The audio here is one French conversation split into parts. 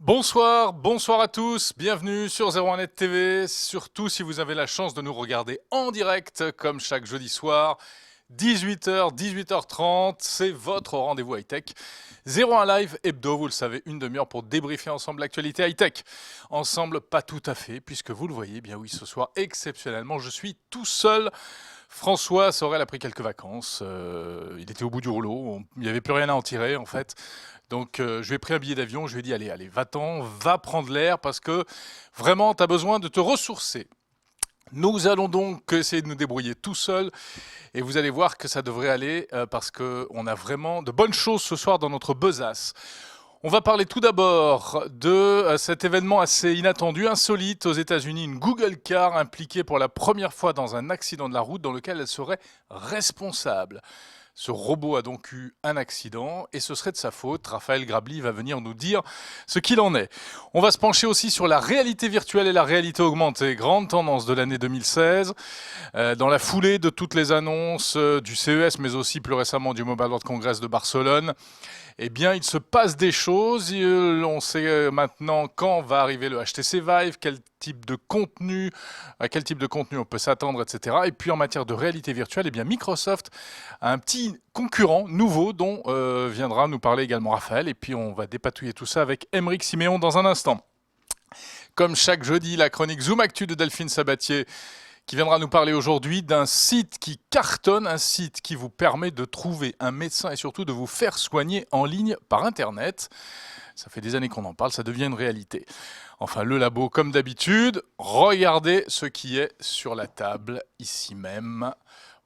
Bonsoir à tous, bienvenue sur 01net TV, surtout si vous avez la chance de nous regarder en direct, comme chaque jeudi soir, 18h, 18h30, c'est votre rendez-vous high-tech. 01 Live hebdo, vous le savez, une demi-heure pour débriefer ensemble l'actualité high-tech. Ensemble, pas tout à fait, puisque vous le voyez, bien oui, ce soir, exceptionnellement, je suis tout seul. François Sorel a pris quelques vacances, il était au bout du rouleau, il n'y avait plus rien à en tirer en fait. Donc je lui ai pris un billet d'avion, je lui ai dit allez, va-t'en, va prendre l'air parce que vraiment tu as besoin de te ressourcer. Nous allons donc essayer de nous débrouiller tout seuls et vous allez voir que ça devrait aller parce qu'on a vraiment de bonnes choses ce soir dans notre besace. On va parler tout d'abord de cet événement assez inattendu, insolite aux États-Unis, une Google Car impliquée pour la première fois dans un accident de la route dans lequel elle serait responsable. Ce robot a donc eu un accident et ce serait de sa faute. Raphaël Grabli va venir nous dire ce qu'il en est. On va se pencher aussi sur la réalité virtuelle et la réalité augmentée, grande tendance de l'année 2016. Dans la foulée de toutes les annonces du CES, mais aussi plus récemment du Mobile World Congress de Barcelone, eh bien, il se passe des choses. On sait maintenant quand va arriver le HTC Vive, à quel type de contenu on peut s'attendre, etc. Et puis en matière de réalité virtuelle, eh bien, Microsoft a un petit concurrent nouveau dont viendra nous parler également Raphaël. Et puis on va dépatouiller tout ça avec Aymeric Siméon dans un instant. Comme chaque jeudi, la chronique Zoom Actu de Delphine Sabatier, qui viendra nous parler aujourd'hui d'un site qui cartonne, un site qui vous permet de trouver un médecin et surtout de vous faire soigner en ligne par Internet. Ça fait des années qu'on en parle, ça devient une réalité. Enfin, le labo, comme d'habitude, regardez ce qui est sur la table, ici même.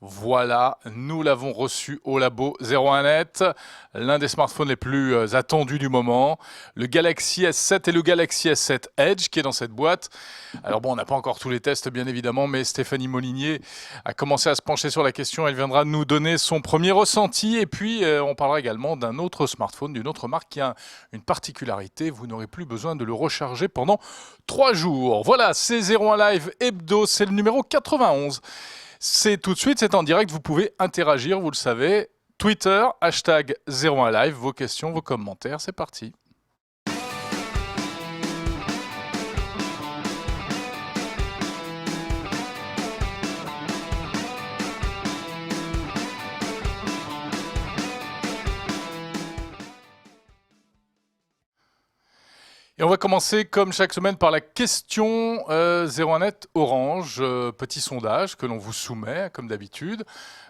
Voilà, nous l'avons reçu au labo 01net, l'un des smartphones les plus attendus du moment, le Galaxy S7 et le Galaxy S7 Edge qui est dans cette boîte. Alors bon, on n'a pas encore tous les tests bien évidemment, mais Stéphanie Molinier a commencé à se pencher sur la question. Elle viendra nous donner son premier ressenti et puis on parlera également d'un autre smartphone, d'une autre marque qui a une particularité. Vous n'aurez plus besoin de le recharger pendant 3 jours. Voilà, c'est 01 Live hebdo, c'est le numéro 91. C'est tout de suite, c'est en direct, vous pouvez interagir, vous le savez. Twitter, hashtag 01live, vos questions, vos commentaires, c'est parti. Et on va commencer comme chaque semaine par la question 01net Orange, petit sondage que l'on vous soumet comme d'habitude,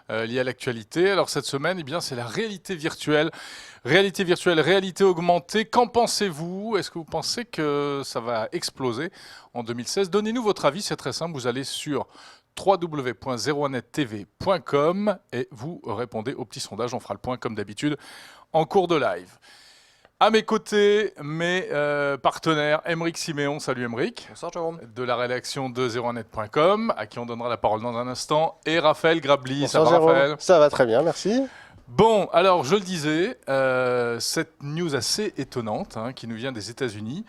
lié à l'actualité. Alors cette semaine, eh bien, c'est la réalité virtuelle. Réalité virtuelle, réalité augmentée, qu'en pensez-vous? Est-ce que vous pensez que ça va exploser en 2016? Donnez-nous votre avis, c'est très simple, vous allez sur www.01nettv.com et vous répondez au petit sondage, on fera le point comme d'habitude en cours de live. À mes côtés, mes partenaires, Aymeric Siméon, salut Aymeric. Bonsoir Jérôme. De la rédaction de 01net.com, à qui on donnera la parole dans un instant, et Raphaël Grabli. Bonsoir, ça va Jérôme. Raphaël? Ça va très bien, merci. Bon, alors je le disais, cette news assez étonnante qui nous vient des États-Unis.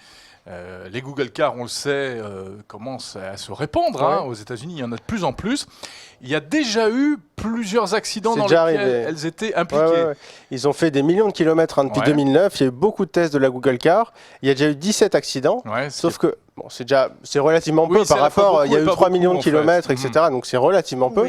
Les Google Car, on le sait, commencent à se répandre aux États-Unis. Il y en a de plus en plus. Il y a déjà eu plusieurs accidents dans lesquels elles étaient impliquées. Ils ont fait des millions de kilomètres depuis 2009. Il y a eu beaucoup de tests de la Google Car. Il y a déjà eu 17 accidents. Sauf que bon, c'est relativement peu par rapport. Il y a eu 3 millions de kilomètres, etc. Donc c'est relativement peu.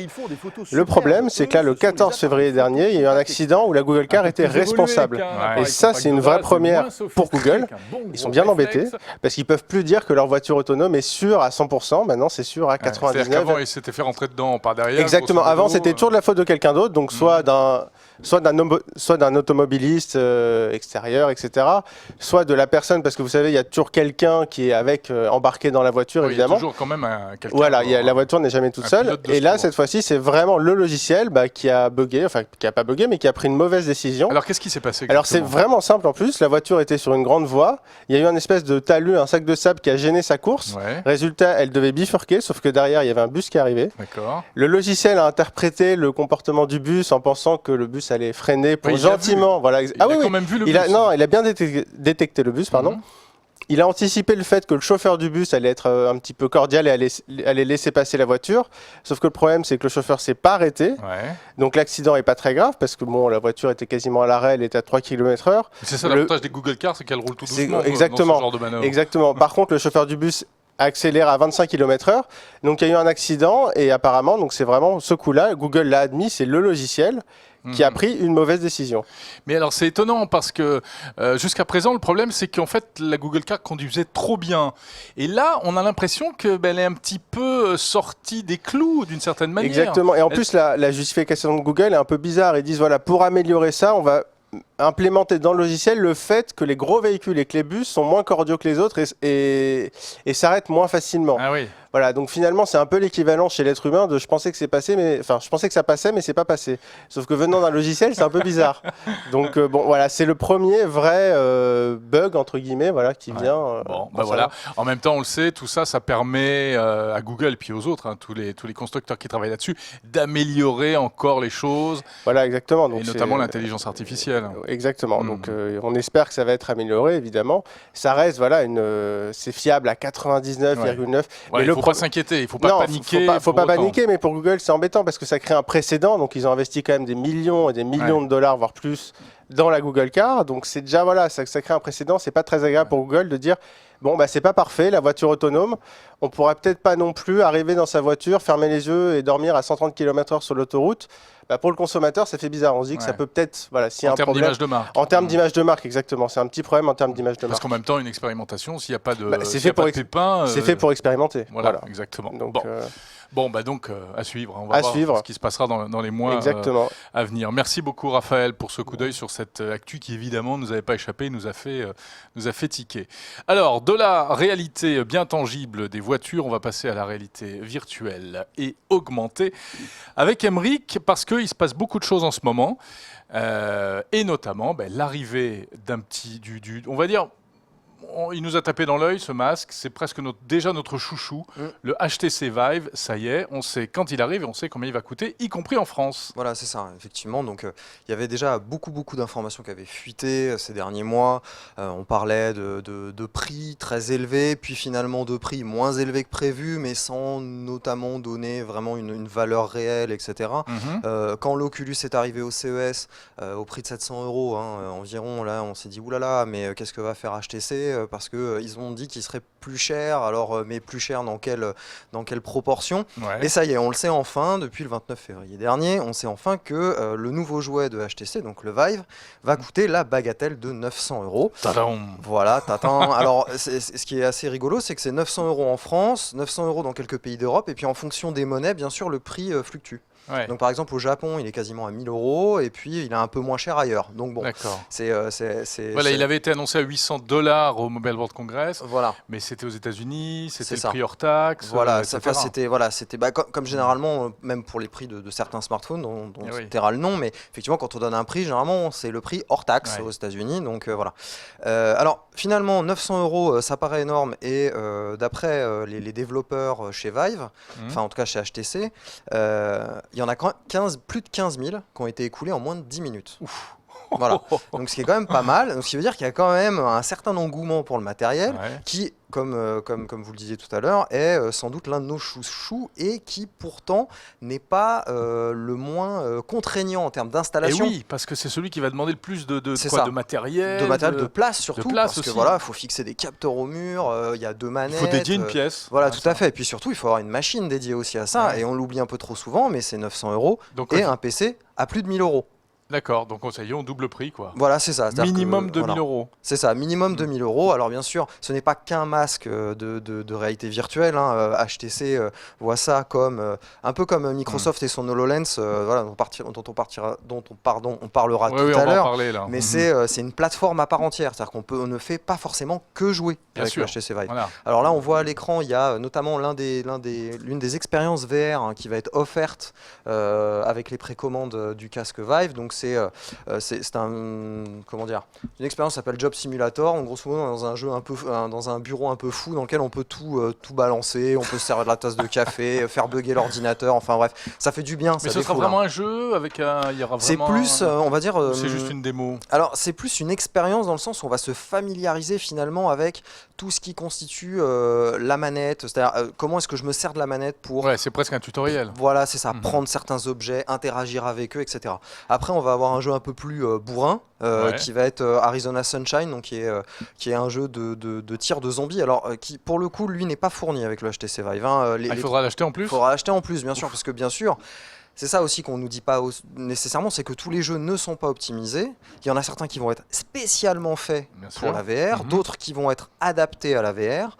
Le problème, c'est que là, le 14 février dernier, il y a eu un accident où la Google Car était responsable. Et ça, c'est une vraie première pour Google. Ils sont bien embêtés parce qu'ils ne peuvent plus dire que leur voiture autonome est sûre à 100%. Maintenant, c'est sûr à 99%. C'est-à-dire qu'avant, ils s'étaient fait rentrer dedans par derrière. Exactement. Avant, c'était toujours de la faute de quelqu'un d'autre. Donc, soit d'un automobiliste extérieur, etc. Soit de la personne, parce que vous savez, il y a toujours quelqu'un qui est embarqué dans la voiture, évidemment. Il y a toujours quand même quelqu'un. Voilà, la voiture n'est jamais toute seule. Et là, cette fois-ci, c'est vraiment le logiciel qui a bugué, enfin, qui n'a pas bugué, mais qui a pris une mauvaise décision. Alors, qu'est-ce qui s'est passé? Alors, c'est vraiment simple en plus. La voiture était sur une grande voie. Il y a eu un espèce de talus, un sac de sable qui a gêné sa course. Résultat, elle devait bifurquer, sauf que derrière, il y avait un bus qui arrivait. Le logiciel a interprété le comportement du bus en pensant que le bus allait freiner pour gentiment. Voilà. Il a quand même vu le bus. Non, il a bien détecté le bus, pardon. il a anticipé le fait que le chauffeur du bus allait être un petit peu cordial et allait laisser passer la voiture. Sauf que le problème, c'est que le chauffeur s'est pas arrêté. Ouais. Donc l'accident n'est pas très grave parce que bon, la voiture était quasiment à l'arrêt, elle était à 3 km/h. C'est ça l'avantage des Google Cars, c'est qu'elles roulent tout doucement exactement, dans ce genre de manœuvre. Exactement. Par contre, le chauffeur du bus accélère à 25 km/h. Donc il y a eu un accident et apparemment, donc c'est vraiment ce coup-là, Google l'a admis, c'est le logiciel qui a pris une mauvaise décision. Mais alors c'est étonnant parce que jusqu'à présent le problème c'est qu'en fait la Google Car conduisait trop bien et là on a l'impression que elle est un petit peu sortie des clous d'une certaine manière. Exactement, et en plus la justification de Google est un peu bizarre. Ils disent voilà, pour améliorer ça on va implémenter dans le logiciel le fait que les gros véhicules et que les bus sont moins cordiaux que les autres et s'arrêtent moins facilement. Ah oui. Voilà, donc finalement c'est un peu l'équivalent chez l'être humain de je pensais que ça passait mais c'est pas passé. Sauf que venant d'un logiciel c'est un peu bizarre. Donc bon voilà, c'est le premier vrai bug entre guillemets qui vient. Bon, voilà. En même temps on le sait, tout ça permet à Google et puis aux autres, tous les constructeurs qui travaillent là-dessus, d'améliorer encore les choses. Voilà exactement. Donc et notamment l'intelligence artificielle. Exactement. Donc on espère que ça va être amélioré évidemment. Ça reste c'est fiable à 99,9. Ouais, il ne faut pas s'inquiéter, il ne faut pas paniquer. Il ne faut pas paniquer, mais pour Google, c'est embêtant parce que ça crée un précédent. Donc, ils ont investi quand même des millions et des millions de dollars, voire plus, dans la Google Car. Donc, c'est déjà, ça crée un précédent. C'est pas très agréable pour Google de dire, bon, c'est pas parfait, la voiture autonome. On pourra peut-être pas non plus arriver dans sa voiture, fermer les yeux et dormir à 130 km/h sur l'autoroute. Pour le consommateur, ça fait bizarre. On se dit que ça peut peut-être, s'il y a un problème. En termes d'image de marque. En termes d'image de marque, exactement. C'est un petit problème en termes d'image de marque. Parce qu'en même temps, une expérimentation, s'il n'y a pas de, c'est fait pour expérimenter. Voilà. Exactement. Donc, donc à suivre. On va voir ce qui se passera dans les mois à venir. Merci beaucoup, Raphaël, pour ce coup d'œil sur cette actu qui, évidemment, ne nous avait pas échappé, nous a fait tiquer. Alors, de la réalité bien tangible des voitures, on va passer à la réalité virtuelle et augmentée avec Aymeric, parce qu'il se passe beaucoup de choses en ce moment, et notamment l'arrivée d'un petit... on va dire... Il nous a tapé dans l'œil ce masque, c'est presque déjà notre chouchou, le HTC Vive, ça y est, on sait quand il arrive et on sait combien il va coûter, y compris en France. Voilà, c'est ça, effectivement. Donc, il y avait déjà beaucoup d'informations qui avaient fuité ces derniers mois. On parlait de prix très élevés, puis finalement de prix moins élevés que prévu, mais sans notamment donner vraiment une valeur réelle, etc. Quand l'Oculus est arrivé au CES, au prix de 700 € environ, là, on s'est dit oulala, mais qu'est-ce que va faire HTC ? Parce qu'ils ont dit qu'il serait plus cher, mais plus cher dans quelle proportion. Et ça y est, on le sait enfin, depuis le 29 février dernier, on sait enfin que le nouveau jouet de HTC, donc le Vive, va coûter la bagatelle de 900 €. Tadam. Voilà, alors ce qui est assez rigolo, c'est que c'est 900 € en France, 900 € dans quelques pays d'Europe, et puis en fonction des monnaies, bien sûr, le prix fluctue. Donc par exemple au Japon il est quasiment à 1000 € et puis il est un peu moins cher ailleurs. Donc bon, il avait été annoncé à 800 $ au Mobile World Congress. Voilà. Mais c'était aux États-Unis, c'était le prix hors taxe. Voilà, c'était comme généralement même pour les prix de certains smartphones dont on taira le nom, mais effectivement quand on donne un prix généralement c'est le prix hors taxe aux États-Unis. Donc voilà. Alors finalement 900 € ça paraît énorme et d'après les développeurs chez Vive, enfin en tout cas chez HTC. Il y en a plus de 15 000 qui ont été écoulés en moins de 10 minutes. Ouf. Voilà. Donc ce qui est quand même pas mal. Donc ce qui veut dire qu'il y a quand même un certain engouement pour le matériel qui, comme vous le disiez tout à l'heure, est sans doute l'un de nos chouchous et qui pourtant n'est pas le moins contraignant en termes d'installation. Et oui, parce que c'est celui qui va demander le plus de matériel. De place surtout. Parce que il faut fixer des capteurs au mur, il y a 2 manettes. Il faut dédier une pièce. Voilà, tout à fait. Et puis surtout, il faut avoir une machine dédiée aussi à ça. Et on l'oublie un peu trop souvent, mais c'est 900 € et un PC à plus de 1000 €. D'accord, donc ça y est, on double prix quoi. Voilà, c'est ça. Minimum 2000 €. C'est ça, minimum 2000 €. Alors bien sûr, ce n'est pas qu'un masque de réalité virtuelle. HTC voit ça comme un peu comme Microsoft et son HoloLens, dont on parlera tout à l'heure. Mais c'est une plateforme à part entière, c'est-à-dire qu'on ne fait pas forcément que jouer avec le HTC Vive. Voilà. Alors là, on voit à l'écran, il y a notamment l'une des expériences VR qui va être offerte avec les précommandes du casque Vive. Donc c'est comment dire, une expérience qui s'appelle Job Simulator. En grosso modo, dans un jeu un peu, dans un bureau un peu fou dans lequel on peut tout balancer, on peut se servir de la tasse de café, faire bugger l'ordinateur. Enfin bref, ça fait du bien. Mais ce sera vraiment un jeu avec il y aura vraiment. C'est plus, on va dire. C'est juste une démo. Alors c'est plus une expérience dans le sens où on va se familiariser finalement avec tout ce qui constitue la manette, c'est-à-dire comment est-ce que je me sers de la manette pour... Ouais, c'est presque un tutoriel. Voilà, c'est ça, prendre certains objets, interagir avec eux, etc. Après, on va avoir un jeu un peu plus bourrin, qui va être Arizona Sunshine, donc qui est un jeu de tir de zombies, alors qui, pour le coup, lui, n'est pas fourni avec le HTC Vive. Hein. Il faudra l'acheter en plus. Il faudra l'acheter en plus, bien sûr, parce que bien sûr... C'est ça aussi qu'on ne nous dit pas nécessairement, c'est que tous les jeux ne sont pas optimisés. Il y en a certains qui vont être spécialement faits pour la VR, d'autres qui vont être adaptés à la VR,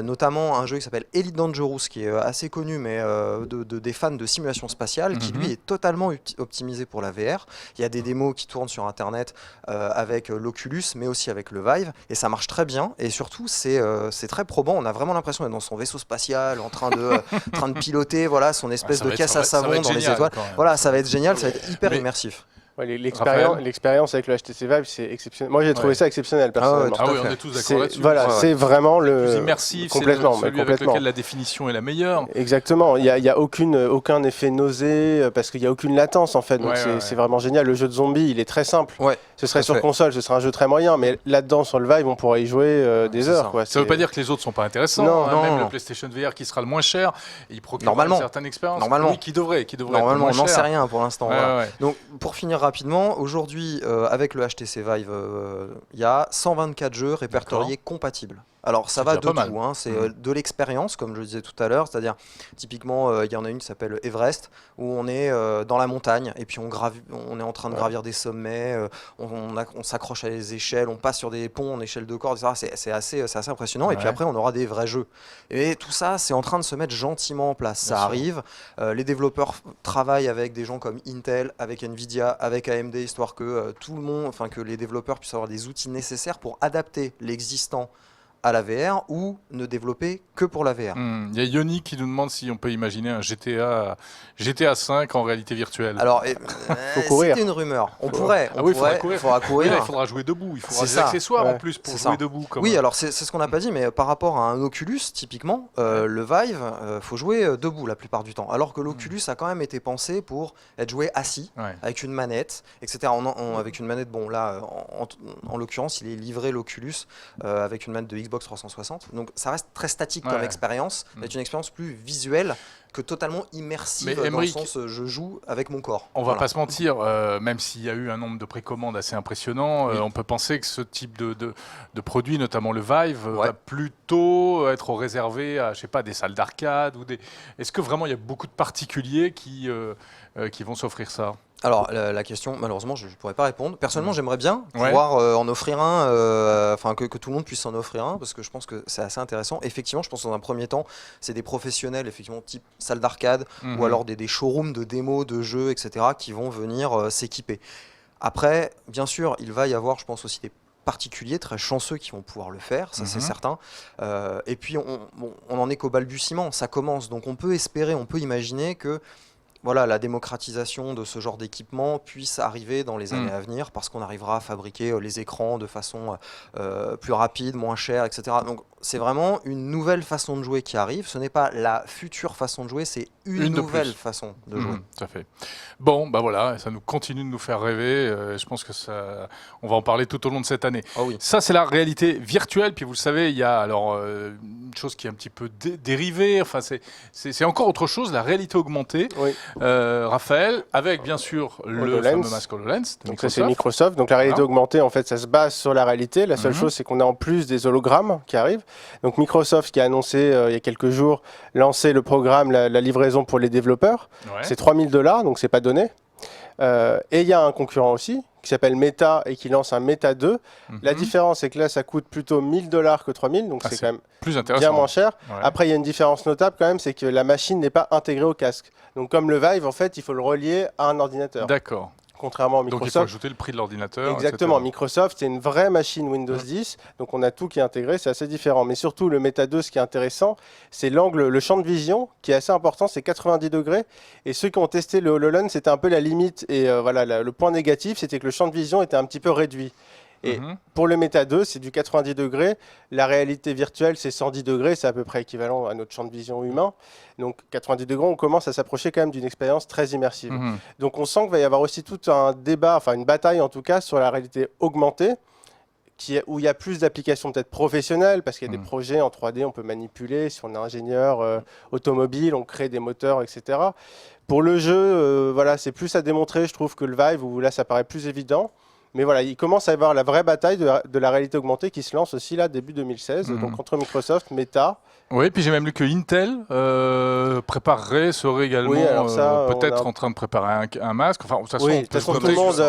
notamment un jeu qui s'appelle Elite Dangerous, qui est assez connu, mais des fans de simulation spatiale, qui lui est totalement optimisé pour la VR. Il y a des démos qui tournent sur Internet avec l'Oculus, mais aussi avec le Vive, et ça marche très bien, et surtout c'est très probant. On a vraiment l'impression d'être dans son vaisseau spatial, en train de piloter voilà, son espèce de caisse à savon dans les étoiles. Voilà, ça va être génial, ça va être hyper immersif. Ouais, l'expérience avec le HTC Vive, c'est exceptionnel. Moi, j'ai trouvé ça exceptionnel, personnellement. Ah oui, on est tous d'accord là-dessus. Voilà, c'est vraiment le plus immersif, complètement, c'est celui avec lequel la définition est la meilleure. Exactement. Il y a aucun effet nausée parce qu'il y a aucune latence en fait. Donc c'est vraiment génial. Le jeu de zombies, il est très simple. Ce serait sur console, ce serait un jeu très moyen, mais là-dedans sur le Vive, on pourrait y jouer des heures. Quoi. Ça ne veut pas dire que les autres sont pas intéressants. Non. Même le PlayStation VR qui sera le moins cher, il procure une certaine expérience. Normalement, qui devrait. Normalement, on n'en sait rien pour l'instant. Donc, pour finir rapidement, aujourd'hui, avec le HTC Vive, il y a 124 jeux répertoriés compatibles. Alors ça va de tout, hein. C'est de l'expérience, comme je le disais tout à l'heure, c'est-à-dire typiquement il y en a une qui s'appelle Everest, où on est dans la montagne et puis on est en train de gravir des sommets, on s'accroche à des échelles, on passe sur des ponts en échelle de corde, etc. C'est assez impressionnant. Et puis après on aura des vrais jeux. Et tout ça c'est en train de se mettre gentiment en place. Ça arrive. Les développeurs travaillent avec des gens comme Intel, avec Nvidia, avec AMD, histoire que que les développeurs puissent avoir des outils nécessaires pour adapter l'existant à la VR ou ne développer que pour la VR. Il y a Yoni qui nous demande si on peut imaginer un GTA 5 en réalité virtuelle. Alors, c'était une rumeur. On pourrait. Il faudra courir. Il faudra jouer debout. Il faudra des accessoires en plus pour jouer debout. Oui, alors c'est ce qu'on n'a pas dit, mais par rapport à un Oculus, typiquement, le Vive, faut jouer debout la plupart du temps. Alors que l'Oculus a quand même été pensé pour être joué assis, avec une manette, etc. Avec une manette, bon là, en l'occurrence, il est livré l'Oculus avec une manette de Xbox 360. Donc ça reste très statique comme expérience, mais une expérience plus visuelle que totalement immersive dans le sens je joue avec mon corps. On va pas se mentir, même s'il y a eu un nombre de précommandes assez impressionnant, on peut penser que ce type de produit, notamment le Vive, va plutôt être réservé à, je sais pas, des salles d'arcade ou des. Est-ce que vraiment il y a beaucoup de particuliers qui vont s'offrir ça? Alors la question, malheureusement, je ne pourrais pas répondre. Personnellement, j'aimerais bien pouvoir en offrir un, que tout le monde puisse en offrir un, parce que je pense que c'est assez intéressant. Effectivement, je pense que dans un premier temps, c'est des professionnels, effectivement, type salle d'arcade, ou alors des showrooms de démos, de jeux, etc., qui vont venir s'équiper. Après, bien sûr, il va y avoir, je pense aussi, des particuliers très chanceux qui vont pouvoir le faire, ça c'est certain. Et puis, on en est qu'au balbutiement, ça commence. Donc on peut espérer, on peut imaginer que la démocratisation de ce genre d'équipement puisse arriver dans les années à venir, parce qu'on arrivera à fabriquer les écrans de façon plus rapide, moins chère, etc. Donc c'est vraiment une nouvelle façon de jouer qui arrive. Ce n'est pas la future façon de jouer, c'est une nouvelle façon de jouer. Tout à fait. Bon, bah voilà, ça nous continue de nous faire rêver. Je pense que on va en parler tout au long de cette année. Ça, c'est la réalité virtuelle. Puis vous le savez, il y a alors une chose qui est un petit peu dérivée. Enfin, c'est encore autre chose, la réalité augmentée. Raphaël, avec bien sûr le fameux masque HoloLens. Donc ça, c'est Microsoft. Donc la réalité augmentée, en fait, ça se base sur la réalité. La seule chose, c'est qu'on a en plus des hologrammes qui arrivent. Donc Microsoft qui a annoncé il y a quelques jours lancer le programme, la livraison pour les développeurs. C'est $3000, donc c'est pas donné. Et il y a un concurrent aussi qui s'appelle Meta et qui lance un Meta 2. La différence, c'est que là, ça coûte plutôt $1000 que 3000, donc c'est quand même plus bien moins cher. Après, il y a une différence notable quand même, c'est que la machine n'est pas intégrée au casque. Donc comme le Vive, en fait, il faut le relier à un ordinateur. D'accord. contrairement à Microsoft. Donc il faut ajouter le prix de l'ordinateur. Exactement. etc. Microsoft, c'est une vraie machine Windows 10, donc on a tout qui est intégré, c'est assez différent. Mais surtout, le Meta 2, ce qui est intéressant, c'est l'angle, le champ de vision qui est assez important, c'est 90 degrés. Et ceux qui ont testé le HoloLens, c'était un peu la limite. Et voilà, le point négatif, c'était que le champ de vision était un petit peu réduit. Et pour le Meta 2, c'est du 90 degrés. La réalité virtuelle, c'est 110 degrés. C'est à peu près équivalent à notre champ de vision humain. Donc 90 degrés, on commence à s'approcher quand même d'une expérience très immersive. Donc on sent qu'il va y avoir aussi tout un débat, enfin une bataille en tout cas, sur la réalité augmentée, où il y a plus d'applications peut-être professionnelles, parce qu'il y a des projets en 3D, on peut manipuler. Si on est ingénieur automobile, on crée des moteurs, etc. Pour le jeu, voilà, c'est plus à démontrer, je trouve, que le Vive, où là, ça paraît plus évident. Mais voilà, il commence à y avoir la vraie bataille de la réalité augmentée qui se lance aussi là, début 2016, donc entre Microsoft, Meta. Oui, puis j'ai même lu que Intel serait également peut-être en train de préparer un masque. Enfin, de toute façon, tout le monde,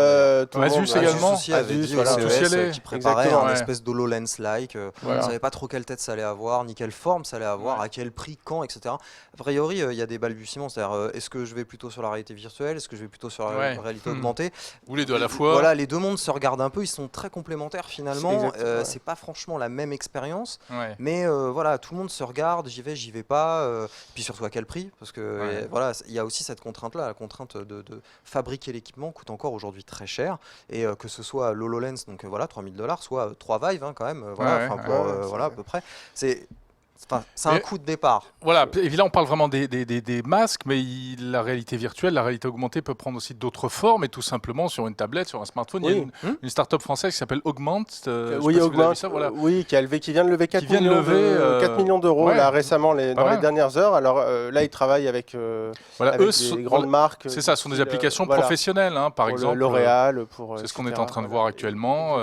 Asus également. Asus qui préparait un espèce d'HoloLens-like. On ne savait pas trop quelle tête ça allait avoir, ni quelle forme ça allait avoir, à quel prix, quand, etc. A priori, il y a des balbutiements, c'est-à-dire est-ce que je vais plutôt sur la réalité virtuelle, est-ce que je vais plutôt sur la réalité augmentée, ou les deux à la fois. Voilà, les deux mondes se regardent un peu, ils sont très complémentaires finalement. C'est pas franchement la même expérience, mais voilà, tout le monde se regarde, j'y vais pas, puis surtout à quel prix, parce que voilà, il y a aussi cette contrainte-là, la contrainte de fabriquer l'équipement coûte encore aujourd'hui très cher, et que ce soit l'HoloLens, donc voilà, $3000, soit 3 Vive quand même, voilà, à peu près. C'est un coup de départ. Voilà, et là on parle vraiment des masques, mais la réalité virtuelle, la réalité augmentée peut prendre aussi d'autres formes, et tout simplement sur une tablette, sur un smartphone. Il y a une start-up française qui s'appelle Augment. Qui vient de lever 4 millions d'euros là, récemment, dans les dernières heures. Alors là, ils travaillent avec, des grandes marques. C'est ça, ce sont des applications professionnelles, hein, par exemple. L'Oréal. C'est ce qu'on est en train de voir actuellement.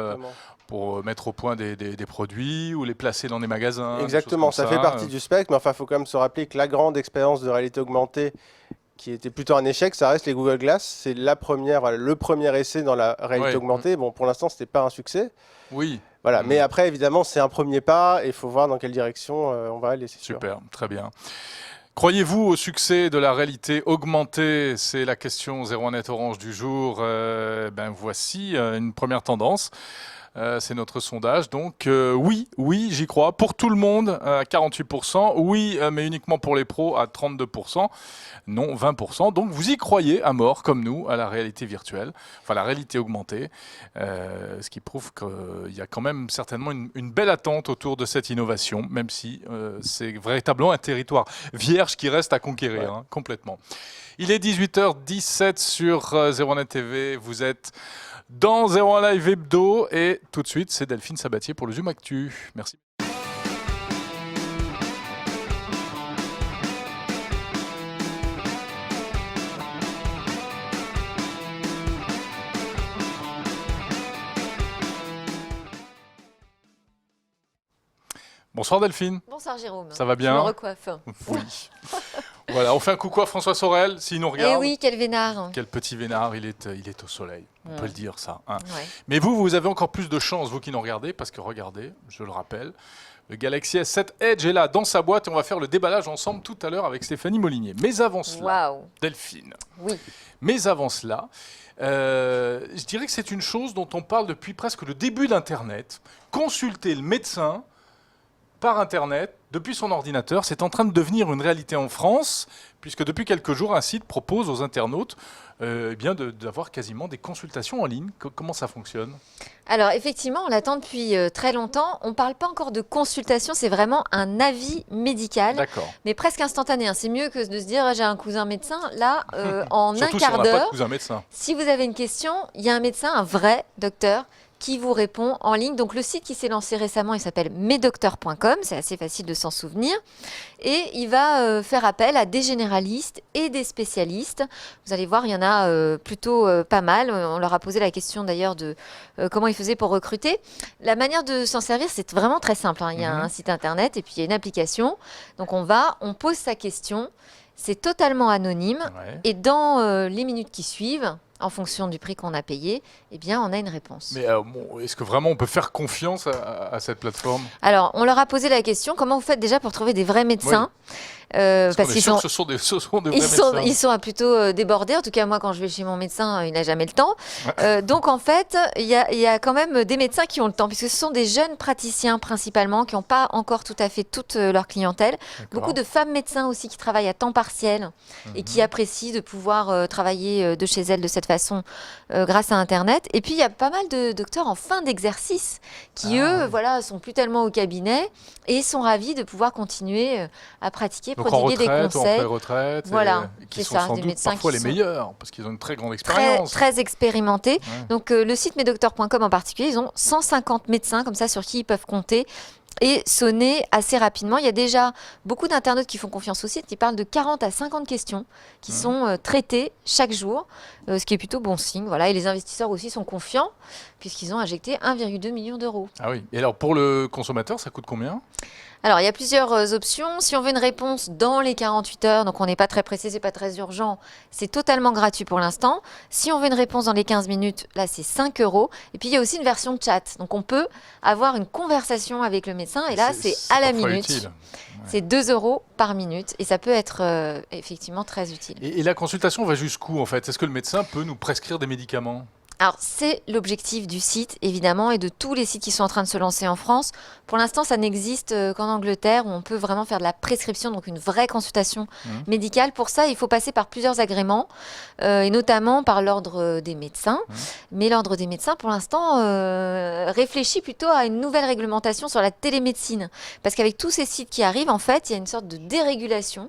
Pour mettre au point des produits ou les placer dans des magasins. Exactement, ça fait partie du spectre, mais enfin, il faut quand même se rappeler que la grande expérience de réalité augmentée, qui était plutôt un échec, ça reste les Google Glass. C'est le premier essai dans la réalité augmentée. Bon, pour l'instant, ce n'était pas un succès. Oui. Voilà, mais après, évidemment, c'est un premier pas et il faut voir dans quelle direction on va aller, c'est sûr. Super, très bien. Croyez-vous au succès de la réalité augmentée? C'est la question 01net Orange du jour. Voici une première tendance. C'est notre sondage. Donc oui, j'y crois. Pour tout le monde, à 48%. Oui, mais uniquement pour les pros, à 32%. Non, 20%. Donc vous y croyez à mort, comme nous, à la réalité virtuelle, enfin la réalité augmentée. Ce qui prouve qu'il y a quand même certainement une belle attente autour de cette innovation, même si c'est véritablement un territoire vierge qui reste à conquérir, complètement. Il est 18h17 sur 01net TV. Vous êtes dans 01 Live Hebdo, et tout de suite, c'est Delphine Sabatier pour le Zoom Actu. Merci. Bonsoir Delphine. Bonsoir Jérôme. Ça va bien? Je me recoiffe. Oui. Voilà, on fait un coucou à François Sorel, s'il nous regarde. Eh oui, quel vénard. Quel petit vénard, il est au soleil, on peut le dire ça. Hein. Mais vous avez encore plus de chance, vous qui nous regardez, parce que regardez, je le rappelle, le Galaxy S7 Edge est là, dans sa boîte, et on va faire le déballage ensemble tout à l'heure avec Stéphanie Molinier. Mais avant cela, Delphine, mais avant cela, je dirais que c'est une chose dont on parle depuis presque le début d'Internet. Consulter le médecin par Internet, depuis son ordinateur, c'est en train de devenir une réalité en France, puisque depuis quelques jours, un site propose aux internautes d'avoir quasiment des consultations en ligne. Comment ça fonctionne? Alors effectivement, on l'attend depuis très longtemps. On ne parle pas encore de consultation, c'est vraiment un avis médical, mais presque instantané. C'est mieux que de se dire j'ai un cousin médecin. Là, en un quart d'heure, si vous avez une question, il y a un médecin, un vrai docteur, qui vous répond en ligne. Donc le site qui s'est lancé récemment, il s'appelle mesdocteurs.com, c'est assez facile de s'en souvenir. Et il va faire appel à des généralistes et des spécialistes. Vous allez voir, il y en a plutôt pas mal. On leur a posé la question d'ailleurs de comment ils faisaient pour recruter. La manière de s'en servir, c'est vraiment très simple. Il y a un site internet et puis il y a une application. Donc on pose sa question. C'est totalement anonyme. Et dans les minutes qui suivent, en fonction du prix qu'on a payé, eh bien, on a une réponse. Mais est-ce que vraiment on peut faire confiance à cette plateforme? Alors, on leur a posé la question, comment vous faites déjà pour trouver des vrais médecins? Parce qu'ils sont, ce sont des vrais médecins. Ils sont plutôt débordés. En tout cas, moi, quand je vais chez mon médecin, il n'a jamais le temps. Donc, en fait, il y a quand même des médecins qui ont le temps, puisque ce sont des jeunes praticiens principalement, qui n'ont pas encore tout à fait toute leur clientèle. Beaucoup de femmes médecins aussi qui travaillent à temps partiel et qui apprécient de pouvoir travailler de chez elles de cette façon grâce à Internet. Et puis, il y a pas mal de docteurs en fin d'exercice qui, eux, voilà, sont plus tellement au cabinet et sont ravis de pouvoir continuer à pratiquer, donc prodiguer des conseils. En pré-retraite, voilà, qui sont sans doute parfois les meilleurs, parce qu'ils ont une très grande expérience. Très expérimentés. Ouais. Donc le site mesdocteurs.com en particulier, ils ont 150 médecins comme ça sur qui ils peuvent compter et sonner assez rapidement. Il y a déjà beaucoup d'internautes qui font confiance au site, qui parlent de 40 à 50 questions qui sont traitées chaque jour, ce qui est plutôt bon signe. Voilà. Et les investisseurs aussi sont confiants puisqu'ils ont injecté 1,2 million d'euros. Ah oui. Et alors pour le consommateur, ça coûte combien ? Alors, il y a plusieurs options. Si on veut une réponse dans les 48 heures, donc on n'est pas très pressé, c'est pas très urgent, c'est totalement gratuit pour l'instant. Si on veut une réponse dans les 15 minutes, là, c'est 5 €. Et puis, il y a aussi une version de chat. Donc, on peut avoir une conversation avec le médecin. Et là, c'est à la minute. Utile. C'est 2 € par minute. Et ça peut être effectivement très utile. Et la consultation va jusqu'où, en fait ? Est-ce que le médecin peut nous prescrire des médicaments ? Alors, c'est l'objectif du site, évidemment, et de tous les sites qui sont en train de se lancer en France. Pour l'instant, ça n'existe qu'en Angleterre, où on peut vraiment faire de la prescription, donc une vraie consultation médicale. Pour ça, il faut passer par plusieurs agréments, et notamment par l'ordre des médecins. Mais l'ordre des médecins, pour l'instant, réfléchit plutôt à une nouvelle réglementation sur la télémédecine. Parce qu'avec tous ces sites qui arrivent, en fait, il y a une sorte de dérégulation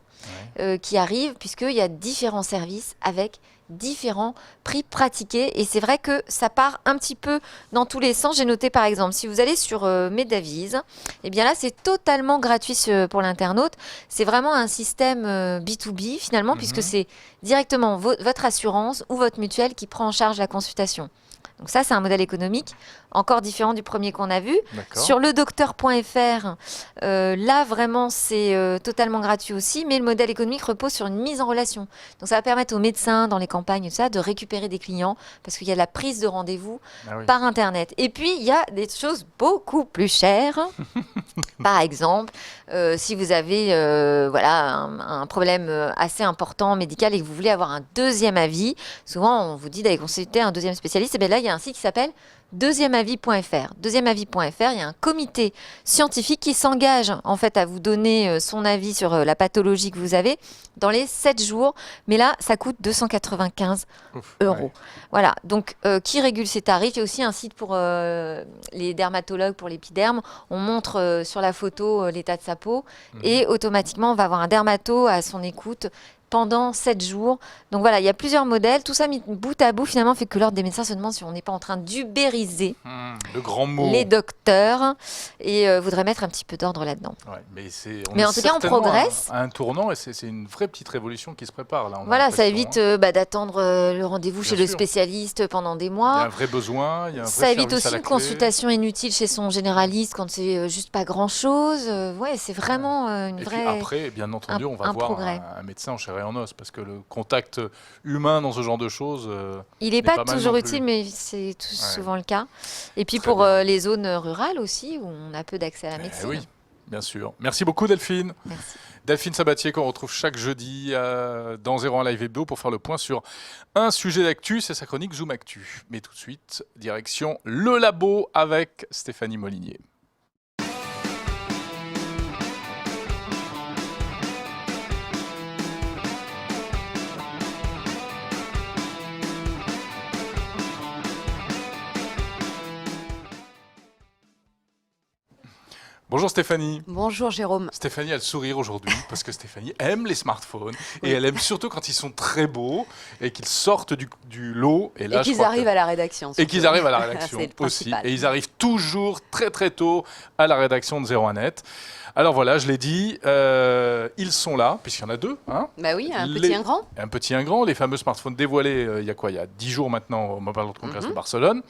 qui arrive, puisqu'il y a différents services avec différents prix pratiqués et c'est vrai que ça part un petit peu dans tous les sens. J'ai noté par exemple, si vous allez sur Medavise, et bien là c'est totalement gratuit pour l'internaute. C'est vraiment un système B2B finalement puisque c'est directement votre assurance ou votre mutuelle qui prend en charge la consultation. Donc ça, c'est un modèle économique encore différent du premier qu'on a vu. Sur ledocteur.fr, là, vraiment, c'est totalement gratuit aussi, mais le modèle économique repose sur une mise en relation. Donc ça va permettre aux médecins, dans les campagnes, tout ça, de récupérer des clients, parce qu'il y a la prise de rendez-vous par Internet. Et puis, il y a des choses beaucoup plus chères. Par exemple, si vous avez voilà, un problème assez important médical et que vous voulez avoir un deuxième avis, souvent, on vous dit d'aller consulter un deuxième spécialiste. Et bien là, il y a un site qui s'appelle deuxièmeavis.fr. Deuxièmeavis.fr, il y a un comité scientifique qui s'engage en fait à vous donner son avis sur la pathologie que vous avez dans les 7 jours. Mais là, ça coûte 295 €. Ouais. Voilà. Donc, qui régule ces tarifs ? Il y a aussi un site pour les dermatologues, pour l'épiderme. On montre sur la photo l'état de sa peau et automatiquement, on va avoir un dermato à son écoute pendant 7 jours. Donc voilà, il y a plusieurs modèles. Tout ça mis bout à bout, finalement, fait que l'ordre des médecins se demande si on n'est pas en train d'ubériser le grand mot. Les docteurs et voudrait mettre un petit peu d'ordre là-dedans. Ouais, mais en tout cas, on progresse. À un tournant et c'est une vraie petite révolution qui se prépare. Là, voilà, ça évite d'attendre le rendez-vous chez le spécialiste pendant des mois. Il y a un vrai besoin. Il y a un vrai ça évite aussi une consultation inutile chez son généraliste quand c'est juste pas grand-chose. Ouais, c'est vraiment une vraie... Et puis après, bien entendu, on va voir un médecin en chair et en os, parce que le contact humain dans ce genre de choses... il n'est pas toujours utile, mais c'est souvent le cas. Et puis pour les zones rurales aussi, où on a peu d'accès à la médecine. Oui, bien sûr. Merci beaucoup Delphine. Merci. Delphine Sabatier, qu'on retrouve chaque jeudi dans 01 Live Hebdo pour faire le point sur un sujet d'actu, c'est sa chronique Zoom Actu. Mais tout de suite, direction le labo avec Stéphanie Molinier. Bonjour Stéphanie. Bonjour Jérôme. Stéphanie a le sourire aujourd'hui parce que Stéphanie aime les smartphones et elle aime surtout quand ils sont très beaux et qu'ils sortent du lot. Et qu'ils arrivent à la rédaction. Et qu'ils arrivent à la rédaction aussi. Et ils arrivent toujours très très tôt à la rédaction de 01net. Alors voilà, je l'ai dit, ils sont là, puisqu'il y en a deux. Hein. Bah oui, un petit et un grand. Un petit et un grand, les fameux smartphones dévoilés il y a quoi ? Il y a 10 jours maintenant au Mobile World Congress de Barcelone.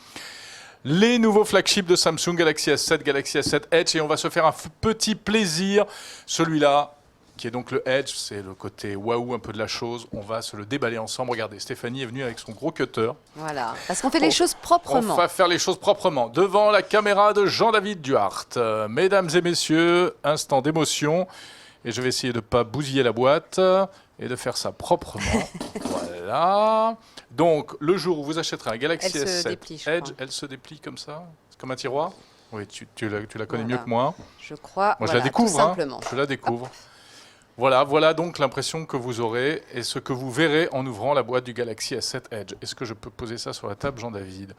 Les nouveaux flagships de Samsung, Galaxy S7, Galaxy S7 Edge, et on va se faire un petit plaisir. Celui-là, qui est donc le Edge, c'est le côté waouh un peu de la chose. On va se le déballer ensemble. Regardez, Stéphanie est venue avec son gros cutter. Voilà, parce qu'on fait les choses proprement. On va faire les choses proprement. Devant la caméra de Jean-David Duhart. Mesdames et messieurs, instant d'émotion. Et je vais essayer de ne pas bousiller la boîte et de faire ça proprement. Voilà. Donc, le jour où vous achèterez un Galaxy S7 Edge, elle se déplie comme ça? C'est comme un tiroir? Oui, tu la connais mieux que moi. Je crois. Moi, je la découvre. Simplement. Je la découvre. Hop. Voilà donc l'impression que vous aurez et ce que vous verrez en ouvrant la boîte du Galaxy S7 Edge. Est-ce que je peux poser ça sur la table, Jean-David?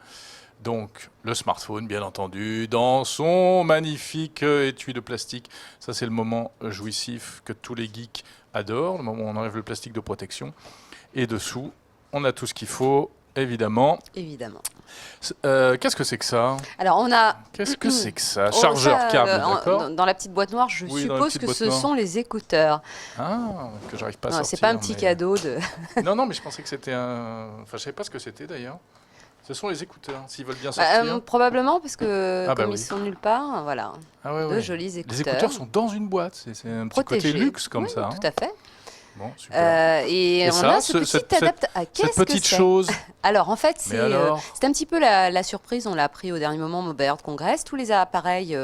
Donc, le smartphone, bien entendu, dans son magnifique étui de plastique. Ça, c'est le moment jouissif que tous les geeks adorent, le moment où on enlève le plastique de protection. Et dessous, on a tout ce qu'il faut, évidemment. Évidemment. Qu'est-ce que c'est que ça? Alors, on a... Qu'est-ce que c'est que ça? Chargeur, câble, d'accord. Dans la petite boîte noire, je suppose que ce sont les écouteurs. Ah, que j'arrive pas à sortir. C'est pas un petit cadeau de... Non, mais je pensais que c'était un... Enfin, je savais pas ce que c'était, d'ailleurs. Ce sont les écouteurs, s'ils veulent bien sortir. Probablement, parce que comme ils sont nulle part, voilà. De jolis écouteurs. Les écouteurs sont dans une boîte, c'est un petit côté luxe comme ça. Tout à fait. Bon, super. Et on a ce petit adaptateur. Cette petite chose. Alors, en fait, c'est un petit peu la surprise. On l'a appris au dernier moment au Mobile World Congress. Tous les appareils,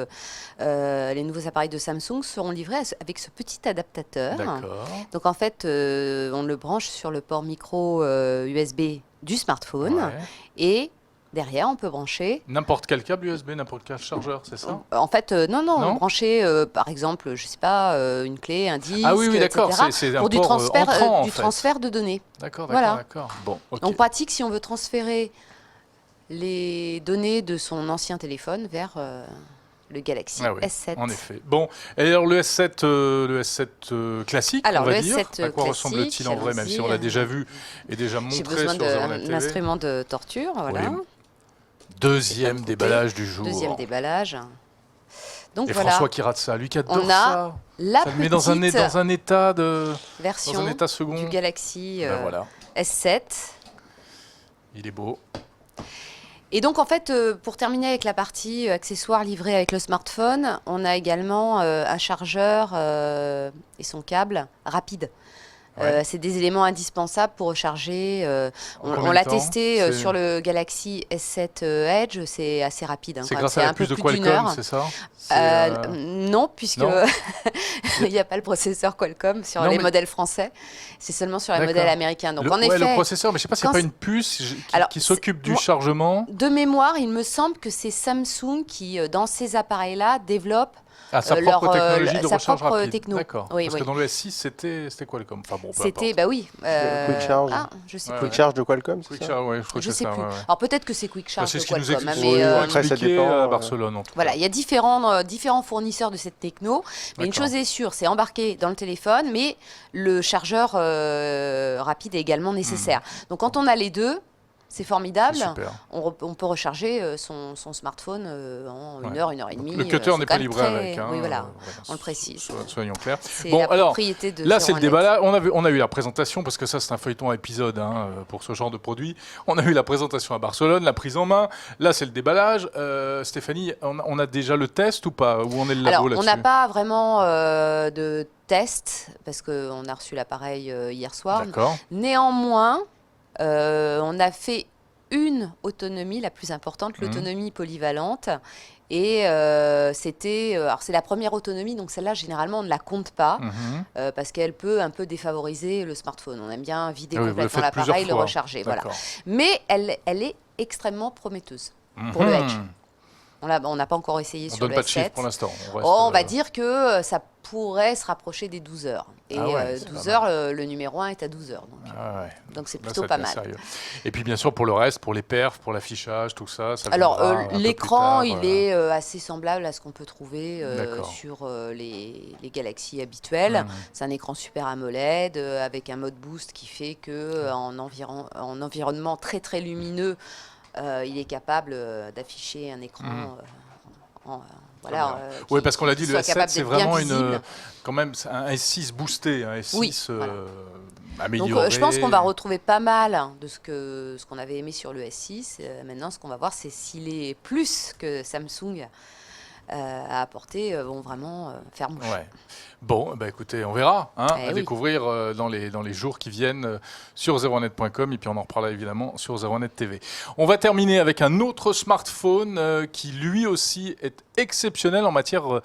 les nouveaux appareils de Samsung seront livrés avec ce petit adaptateur. D'accord. Donc, en fait, on le branche sur le port micro USB du smartphone. Et derrière, on peut brancher... N'importe quel câble USB, n'importe quel chargeur, c'est ça? En fait, non. Brancher, par exemple, je ne sais pas, une clé, un disque, d'accord. C'est pour du transfert de données. D'accord. Bon, Donc, pratique si on veut transférer les données de son ancien téléphone vers... le Galaxy S7. En effet. Bon, et alors le S7 classique, on va dire. À quoi ressemble-t-il en vrai, même si on l'a déjà vu et déjà montré sur Zéro Net TV. D'un instrument de torture, voilà. Oui. Deuxième déballage du jour. Deuxième déballage. Donc, François qui rate ça, lui qui adore ça. On a la ça le met dans un état de version dans un état second du Galaxy S7. Il est beau. Et donc, en fait, pour terminer avec la partie accessoires livrés avec le smartphone, on a également un chargeur et son câble rapide. C'est des éléments indispensables pour recharger. On l'a testé sur le Galaxy S7 Edge, c'est assez rapide. C'est grâce à la puce de Qualcomm, c'est ça? Non, puisque il n'y a pas le processeur Qualcomm sur les modèles français. C'est seulement sur les modèles américains. Donc, en effet, le processeur, mais je ne sais pas s'il n'y a pas une puce qui s'occupe du chargement. De mémoire, il me semble que c'est Samsung qui, dans ces appareils-là, développe sa propre technologie de recharge rapide. D'accord. Parce que dans le S6, c'était Qualcomm. Enfin, bon, c'était, Quick Charge. Je sais Quick Charge de Qualcomm, Quick Charge, je sais plus. Alors peut-être que c'est Quick Charge de Qualcomm. Après, ça dépend à Barcelone. Voilà, il y a différents fournisseurs de cette techno. Mais une chose est sûre, c'est embarqué dans le téléphone, mais le chargeur rapide est également nécessaire. Donc quand on a les deux, c'est formidable. On peut recharger son smartphone en 1 heure, 1 heure et demie. Le cutter n'est pas livré avec. Oui, voilà, on le précise. Soyons clairs. Bon, alors, là, c'est le débat. Là, on a eu la présentation, parce que ça, c'est un feuilleton à épisode pour ce genre de produit. On a eu la présentation à Barcelone, la prise en main. Là, c'est le déballage. Stéphanie, on a déjà le test ou pas? Où on est le labo là-dessus? On n'a pas vraiment de test, parce qu'on a reçu l'appareil hier soir. D'accord. Néanmoins, on a fait une autonomie, la plus importante, l'autonomie polyvalente. Et c'est la première autonomie, donc celle-là, généralement, on ne la compte pas, parce qu'elle peut un peu défavoriser le smartphone. On aime bien vider complètement l'appareil, le recharger. Voilà. Mais elle est extrêmement prometteuse pour le Edge. On n'a pas encore essayé sur le S7. On ne donne pas de chiffres pour l'instant. On va dire que ça pourrait se rapprocher des 12 heures. Et 12 heures, le numéro 1 est à 12 heures. Donc c'est plutôt pas mal. Sérieux. Et puis bien sûr, pour le reste, pour les perfs, pour l'affichage, tout ça. Alors l'écran, il est assez semblable à ce qu'on peut trouver sur les Galaxy habituels. C'est un écran Super AMOLED avec un mode boost qui fait qu'en environnement très très lumineux, il est capable d'afficher un écran oui, parce qu'on l'a dit, le S7, c'est vraiment quand même un S6 boosté, un S6 amélioré. Donc, je pense qu'on va retrouver pas mal de ce qu'on avait aimé sur le S6. Maintenant, ce qu'on va voir, c'est s'il est plus que Samsung à apporter vont vraiment faire mouche. Ouais. Bon, bah écoutez, on verra, hein, à oui. découvrir dans les jours qui viennent sur 01net.com et puis on en reparlera évidemment sur 01net TV. On va terminer avec un autre smartphone qui lui aussi est exceptionnel en matière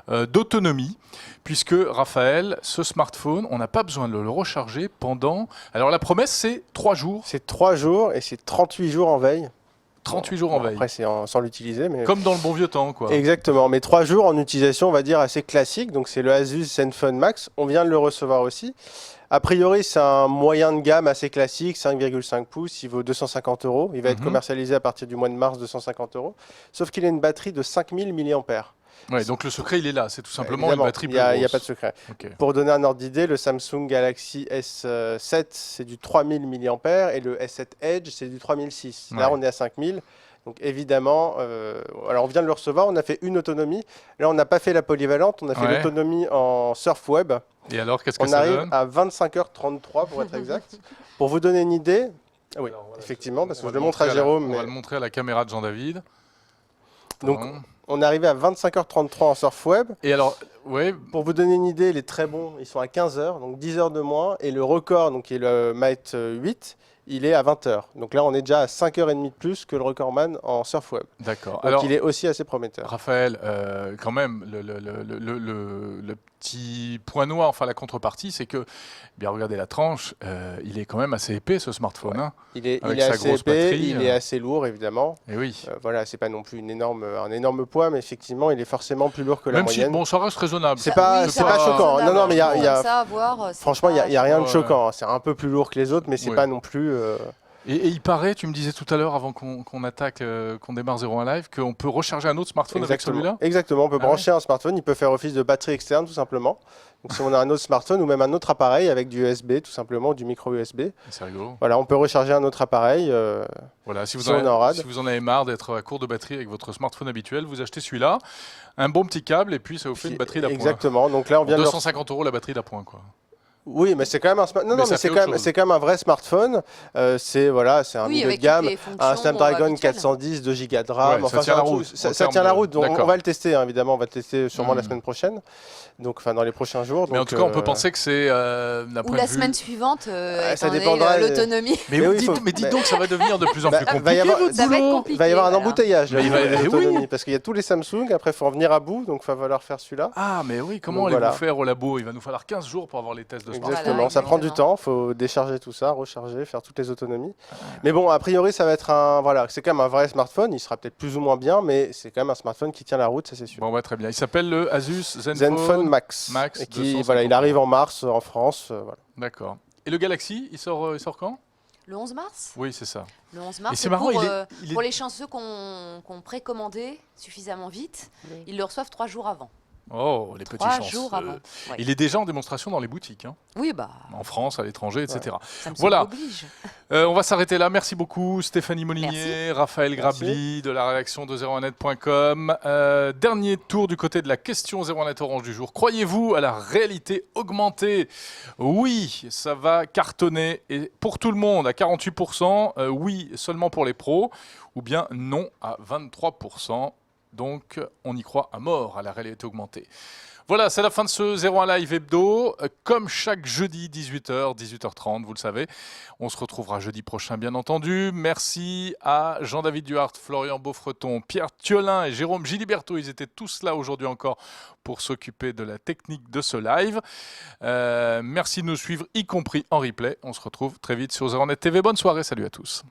d'autonomie, puisque Raphaël, ce smartphone, on n'a pas besoin de le recharger pendant... Alors la promesse, c'est 3 jours. C'est 3 jours et c'est 38 jours en veille. 38 jours en veille. Après, c'est sans l'utiliser. Mais... Comme dans le bon vieux temps, quoi. Exactement. Mais 3 jours en utilisation, on va dire, assez classique. Donc, c'est le Asus Zenfone Max. On vient de le recevoir aussi. A priori, c'est un moyen de gamme assez classique, 5,5 pouces. Il vaut 250 €. Il va être commercialisé à partir du mois de mars, 250 €. Sauf qu'il a une batterie de 5000 mAh. Ouais, donc le secret, il est là. C'est tout simplement une batterie plus grosse. Il n'y a pas de secret. Okay. Pour donner un ordre d'idée, le Samsung Galaxy S7, c'est du 3000 mAh et le S7 Edge, c'est du 3006. Là, on est à 5000. Donc évidemment, alors on vient de le recevoir, on a fait une autonomie. Là, on n'a pas fait la polyvalente, on a fait l'autonomie en surf web. Et alors, qu'est-ce que ça donne ? On arrive à 25h33 pour être exact. Pour vous donner une idée, oui, alors, voilà, effectivement, parce que je le montre à Jérôme. On va le montrer à la caméra de Jean-David. Donc, on est arrivé à 25h33 en surf web. Et alors, pour vous donner une idée, il est très bon. Ils sont à 15h, donc 10 heures de moins. Et le record, donc, qui est le Mate 8, il est à 20h. Donc là, on est déjà à 5h30 de plus que le recordman en surf web. D'accord. Donc alors, il est aussi assez prometteur. Raphaël, quand même, le petit point noir, enfin la contrepartie, c'est que, bien regardez la tranche, il est quand même assez épais ce smartphone. Hein, il est assez épais, il est assez lourd évidemment. Et oui. Voilà, c'est pas non plus un énorme poids, mais effectivement, il est forcément plus lourd que la moyenne. Même si, bon, ça reste raisonnable. C'est pas choquant. Non, mais franchement, il n'y a rien de choquant. C'est un peu plus lourd que les autres, mais c'est pas non plus... Et il paraît, tu me disais tout à l'heure, avant qu'on attaque, qu'on démarre 01 Live, qu'on peut recharger un autre smartphone avec celui-là ? Exactement, on peut brancher un smartphone, il peut faire office de batterie externe tout simplement. Donc si on a un autre smartphone ou même un autre appareil avec du USB tout simplement, du micro USB. C'est rigolo. Voilà, on peut recharger un autre appareil. Voilà, si vous en avez marre d'être à court de batterie avec votre smartphone habituel, vous achetez celui-là, un bon petit câble et puis ça vous fait une batterie d'appoint. Exactement, donc là on vient 250 € la batterie d'appoint, quoi. Oui, mais c'est quand même un c'est quand même un vrai smartphone. C'est un milieu de gamme, un Snapdragon 410, 2 Go de RAM. Ouais, ça tient la route. Ça tient la route. Donc on va le tester, hein, évidemment. On va le tester sûrement la semaine prochaine. Donc, dans les prochains jours. Mais en tout cas, on peut penser que c'est ou la semaine suivante. Ça dépendra de l'autonomie. Mais dites donc, ça va devenir de plus en plus compliqué. Il va y avoir un embouteillage parce qu'il y a tous les Samsung. Après, il faut en venir à bout. Donc, il va falloir faire celui-là. Ah, mais oui. Comment allez-vous faire au labo ? Il va nous falloir 15 jours pour avoir les tests de smartphone. Exactement, ça prend du temps, il faut décharger tout ça, recharger, faire toutes les autonomies. Mais bon, a priori, ça va être c'est quand même un vrai smartphone, il sera peut-être plus ou moins bien, mais c'est quand même un smartphone qui tient la route, ça c'est sûr. Bon, très bien. Il s'appelle le Asus Zenfone Max. Et il arrive en mars en France. D'accord. Et le Galaxy, il sort quand ? Le 11 mars ? Oui, c'est ça. Le 11 mars, c'est marrant, pour les chanceux qui ont précommandé suffisamment vite, ils le reçoivent 3 jours avant. Oh, les petits chanceux. Il est déjà en démonstration dans les boutiques. Hein. Oui, en France, à l'étranger, etc. Ça me semble oblige. On va s'arrêter là. Merci beaucoup, Stéphanie Molinier, Raphaël Grabli de la rédaction de 01net.com. Dernier tour du côté de la question 01net Orange du jour. Croyez-vous à la réalité augmentée ? Oui, ça va cartonner. Et pour tout le monde, à 48%. Oui, seulement pour les pros. Ou bien non, à 23%. Donc, on y croit à mort à la réalité augmentée. Voilà, c'est la fin de ce 01 Live Hebdo. Comme chaque jeudi, 18h, 18h30, vous le savez. On se retrouvera jeudi prochain, bien entendu. Merci à Jean-David Duhart, Florian Beaufreton, Pierre Thiolin et Jérôme Giliberto. Ils étaient tous là aujourd'hui encore pour s'occuper de la technique de ce live. Merci de nous suivre, y compris en replay. On se retrouve très vite sur 01net TV. Bonne soirée, salut à tous.